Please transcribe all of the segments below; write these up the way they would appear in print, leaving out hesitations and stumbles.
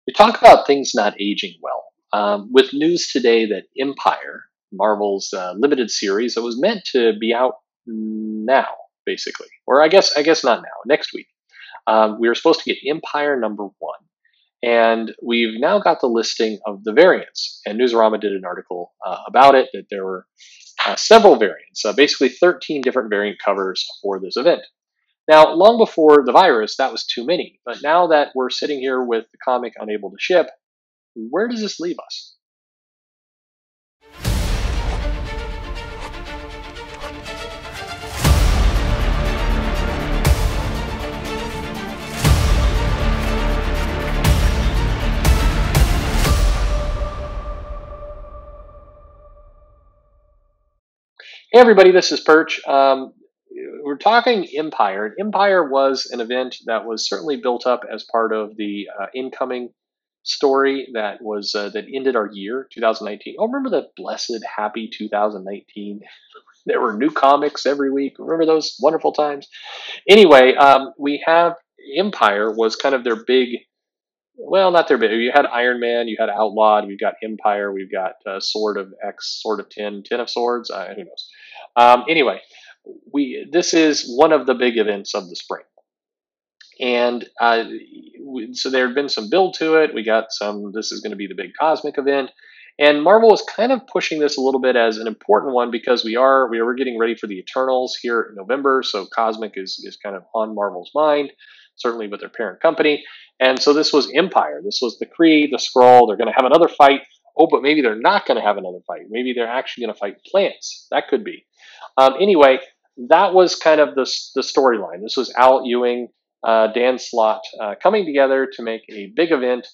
We talk about things not aging well. With news today that Empire, Marvel's limited series that was meant to be out now, basically, or I guess not now, next week. We were supposed to get Empire #1, and we've now got the listing of the variants. And Newsarama did an article about it that there were several variants, basically 13 different variant covers for this event. Now, long before the virus, that was too many. But now that we're sitting here with the comic unable to ship, where does this leave us? Hey, everybody, this is Perch. We're talking Empire. Empire was an event that was certainly built up as part of the incoming story that ended our year 2019. Oh, remember that blessed happy 2019? There were new comics every week. Remember those wonderful times? Anyway, we have Empire was kind of their big. Well, not their big. You had Iron Man, you had Outlawed, we've got Empire, we've got Sword of X, Sword of Ten of Swords. Who knows? Anyway, we this is one of the big events of the spring, and so there had been some build to it. We got some. This is going to be the big cosmic event, and Marvel was kind of pushing this a little bit as an important one because we were getting ready for the Eternals here in November. So cosmic is kind of on Marvel's mind, certainly with their parent company. And so this was Empire. This was the Kree, the Skrull. They're going to have another fight. Oh, but maybe they're not going to have another fight. Maybe they're actually going to fight plants. That could be. Anyway, that was kind of the storyline. This was Al Ewing, Dan Slott coming together to make a big event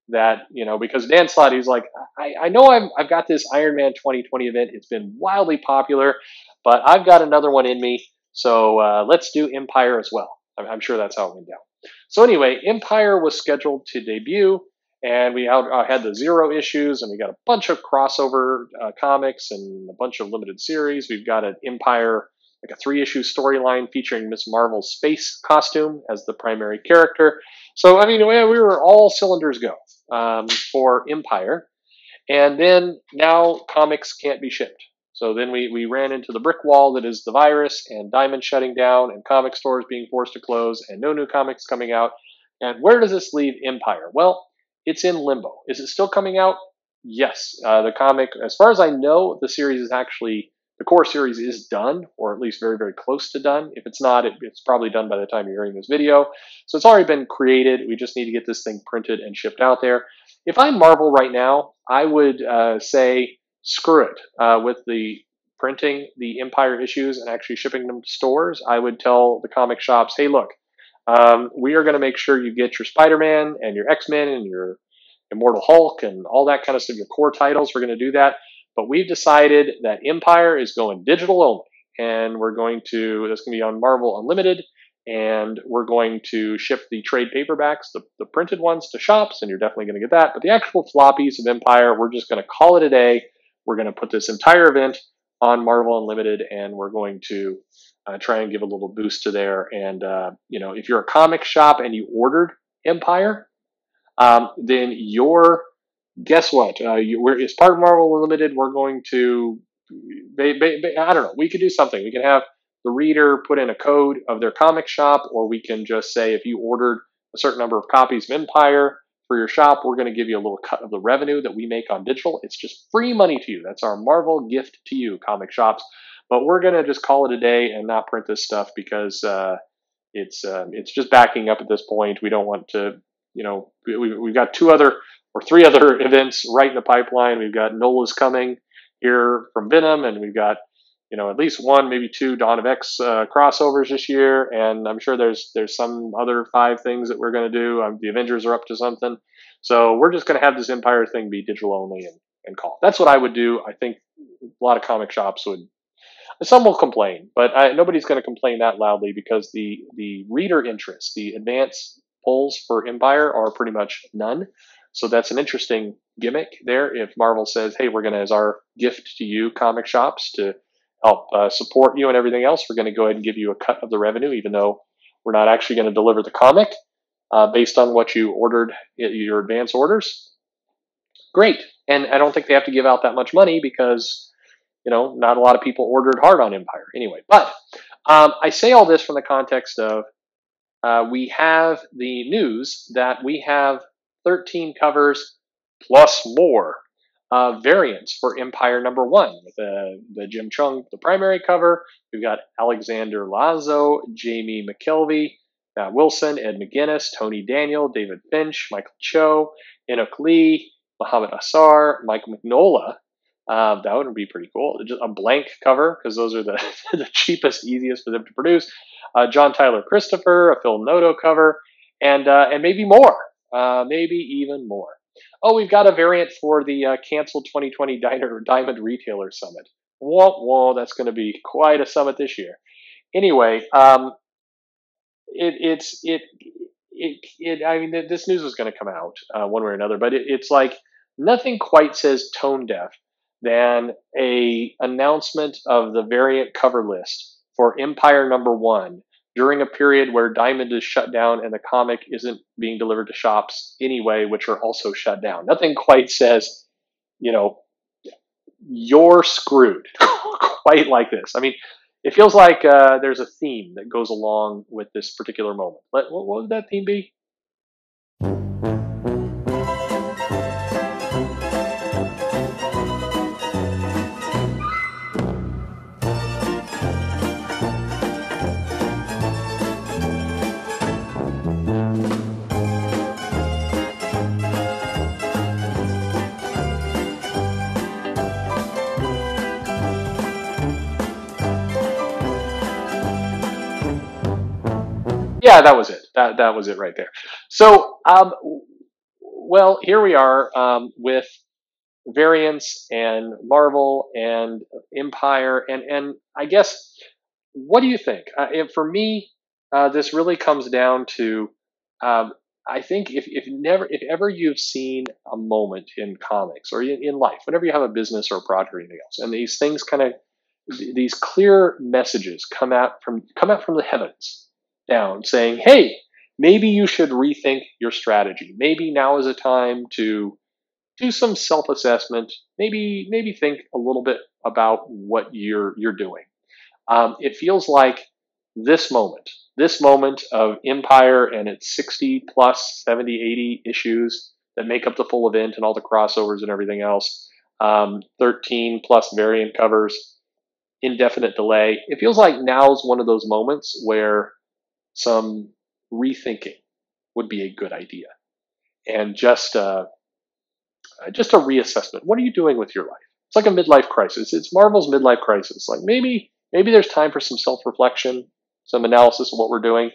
that, because Dan Slott, he's like, I know I've got this Iron Man 2020 event. It's been wildly popular, but I've got another one in me. So let's do Empire as well. I'm sure that's how it went down. So anyway, Empire was scheduled to debut, and we had the Zero issues, and we got a bunch of crossover comics and a bunch of limited series. We've got an Empire, like a 3-issue storyline featuring Miss Marvel's space costume as the primary character. So, I mean, we were all cylinders go for Empire. And then now comics can't be shipped. So then we ran into the brick wall that is the virus and Diamond shutting down and comic stores being forced to close and no new comics coming out. And where does this leave Empire? Well, it's in limbo. Is it still coming out? Yes. The comic, as far as I know, the core series is done, or at least very, very close to done. If it's not, it's probably done by the time you're hearing this video. So it's already been created. We just need to get this thing printed and shipped out there. If I'm Marvel right now, I would say screw it with the printing the Empire issues and actually shipping them to stores. I would tell the comic shops, hey, look, we are going to make sure you get your Spider-Man and your X-Men and your Immortal Hulk and all that kind of stuff, your core titles. We're going to do that. But we've decided that Empire is going digital only. And that's going to be on Marvel Unlimited. And we're going to ship the trade paperbacks, the printed ones, to shops. And you're definitely going to get that. But the actual floppies of Empire, we're just going to call it a day. We're going to put this entire event on Marvel Unlimited. And we're going to try and give a little boost to there. And, if you're a comic shop and you ordered Empire, then guess what? As part of Marvel Unlimited, we're going to, I don't know, we could do something. We can have the reader put in a code of their comic shop, or we can just say if you ordered a certain number of copies of Empire for your shop, we're going to give you a little cut of the revenue that we make on digital. It's just free money to you. That's our Marvel gift to you, comic shops. But we're going to just call it a day and not print this stuff because it's just backing up at this point. We don't want to, we've got 2 other or 3 other events right in the pipeline. We've got Nola's coming here from Venom, and we've got, at least 1, maybe 2 Dawn of X crossovers this year. And I'm sure there's some other 5 things that we're going to do. The Avengers are up to something. So we're just going to have this Empire thing be digital only and call. That's what I would do. I think a lot of comic shops would. Some will complain, but nobody's going to complain that loudly because the reader interest, the advance polls for Empire are pretty much none. So that's an interesting gimmick there. If Marvel says, hey, we're going to, as our gift to you, comic shops, to help support you and everything else, we're going to go ahead and give you a cut of the revenue, even though we're not actually going to deliver the comic. based on what you ordered, your advance orders. Great. And I don't think they have to give out that much money because, not a lot of people ordered hard on Empyre anyway. But I say all this from the context of we have the news that we have 13 covers plus more variants for Empyre #1 with the Jim Cheung, the primary cover. We've got Alexander Lazo, Jamie McKelvie, Matt Wilson, Ed McGuinness, Tony Daniel, David Finch, Michael Cho, Inhyuk Lee, Mahmud Asrar, Mike Mignola. That would be pretty cool. Just a blank cover because those are the, the cheapest, easiest for them to produce. John Tyler Christopher, a Phil Noto cover, and maybe more, maybe even more. Oh, we've got a variant for the canceled 2020 Diamond Retailer Summit. Whoa, that's going to be quite a summit this year. Anyway, I mean, this news was going to come out one way or another, but it's like nothing quite says tone deaf than a announcement of the variant cover list for Empyre #1 during a period where Diamond is shut down and the comic isn't being delivered to shops anyway, which are also shut down. Nothing quite says, you're screwed quite like this. I mean, it feels like there's a theme that goes along with this particular moment. What would that theme be? Yeah, that was it. That was it right there. So, well, here we are with variants and Marvel and Empyre, and I guess, what do you think? For me, this really comes down to I think if ever you've seen a moment in comics or in life, whenever you have a business or a project or anything else, and these things these clear messages come out from the heavens down saying, hey, maybe you should rethink your strategy. Maybe now is a time to do some self-assessment. Maybe think a little bit about what you're doing. It feels like this moment of Empyre and its 60 plus 70, 80 issues that make up the full event and all the crossovers and everything else, 13 plus variant covers, indefinite delay. It feels like now's one of those moments where some rethinking would be a good idea, and just a reassessment. What are you doing with your life? It's like a midlife crisis. It's Marvel's midlife crisis. Like maybe there's time for some self-reflection, some analysis of what we're doing.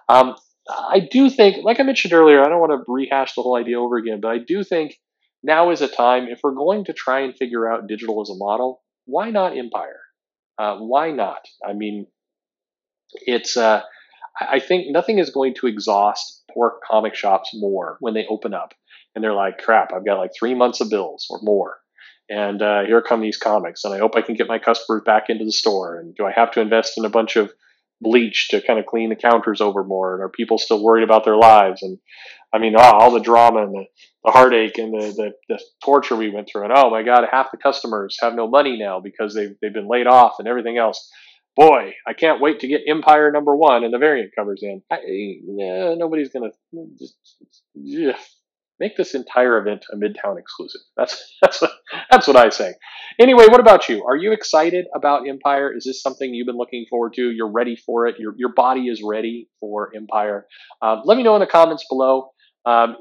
I do think, like I mentioned earlier, I don't want to rehash the whole idea over again, but I do think now is a time, if we're going to try and figure out digital as a model, why not Empyre? Why not? I mean, it's I think nothing is going to exhaust poor comic shops more when they open up and they're like, crap, I've got like 3 months of bills or more. And here come these comics, and I hope I can get my customers back into the store. And do I have to invest in a bunch of bleach to kind of clean the counters over more? And are people still worried about their lives? And I mean, all the drama and the heartache and the torture we went through. And oh my God, half the customers have no money now because they've been laid off and everything else. Boy, I can't wait to get Empyre #1 and the variant covers in. Nobody's going to just make this entire event a Midtown exclusive. That's what I say. Anyway, what about you? Are you excited about Empyre? Is this something you've been looking forward to? You're ready for it. Your body is ready for Empyre. Let me know in the comments below.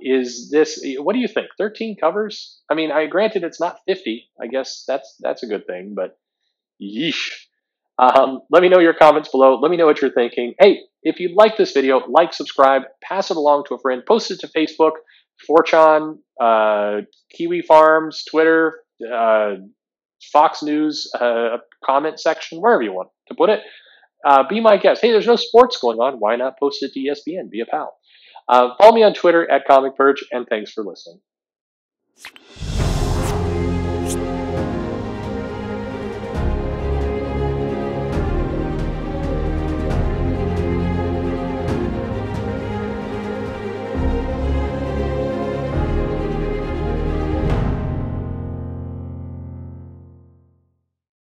Is this? What do you think? 13 covers? I mean, granted it's not 50. I guess that's a good thing, but yeesh. Let me know your comments below. Let me know what you're thinking. Hey, if you like this video, like, subscribe, pass it along to a friend, post it to Facebook, 4chan, Kiwi Farms, Twitter, Fox News, comment section, wherever you want to put it. Be my guest. Hey, there's no sports going on. Why not post it to ESPN? Be a pal. Follow me on Twitter @ComicPerch, and thanks for listening.